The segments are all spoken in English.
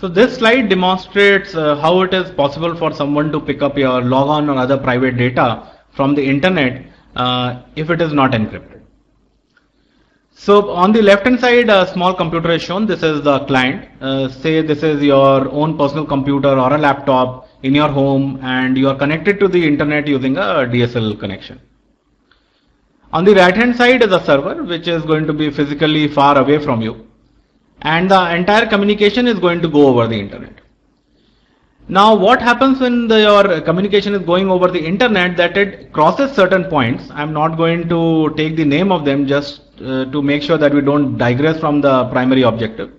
So this slide demonstrates how it is possible for someone to pick up your logon or other private data from the internet if it is not encrypted. So on the left hand side, a small computer is shown. This is the client. Say this is your own personal computer or a laptop in your home, and you are connected to the internet using a DSL connection. On the right hand side is a server which is going to be physically far away from you, and the entire communication is going to go over the internet. Now what happens when your communication is going over the internet, that it crosses certain points. I'm not going to take the name of them just to make sure that we don't digress from the primary objective.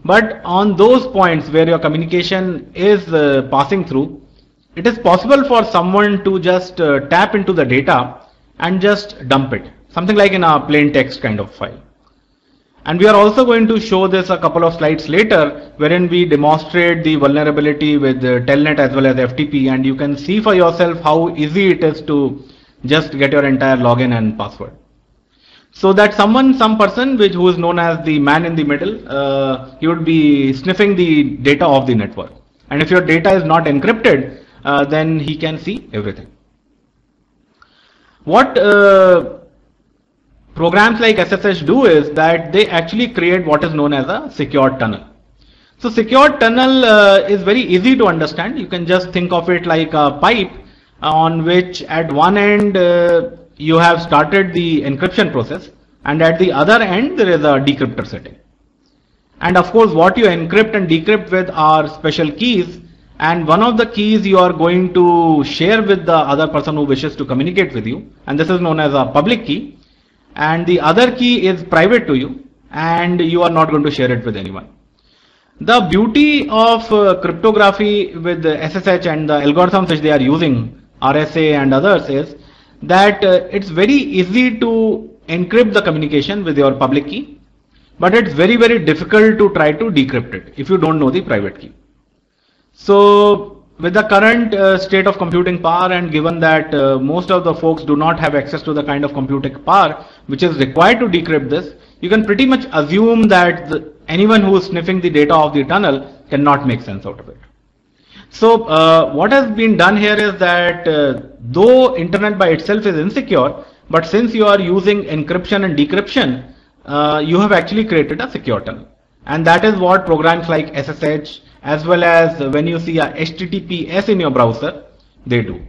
But on those points where your communication is passing through, it is possible for someone to just tap into the data and just dump it, something like in a plain text kind of file. And we are also going to show this a couple of slides later, wherein we demonstrate the vulnerability with Telnet as well as FTP, and you can see for yourself how easy it is to just get your entire login and password. So that some person who is known as the man in the middle, he would be sniffing the data of the network. And if your data is not encrypted, then he can see everything. What programs like SSH do is that they actually create what is known as a secure tunnel. So secure tunnel is very easy to understand. You can just think of it like a pipe on which at one end you have started the encryption process, and at the other end there is a decryptor setting. And of course what you encrypt and decrypt with are special keys, and one of the keys you are going to share with the other person who wishes to communicate with you, and this is known as a public key, and the other key is private to you and you are not going to share it with anyone. The beauty of cryptography with the SSH and the algorithms which they are using, RSA and others, is that it's very easy to encrypt the communication with your public key, but it's very difficult to try to decrypt it if you don't know the private key. So with the current state of computing power, and given that most of the folks do not have access to the kind of computing power which is required to decrypt this, you can pretty much assume that anyone who is sniffing the data of the tunnel cannot make sense out of it. So what has been done here is that though internet by itself is insecure, but since you are using encryption and decryption, you have actually created a secure tunnel. And that is what programs like SSH, as well as when you see a HTTPS in your browser, they do.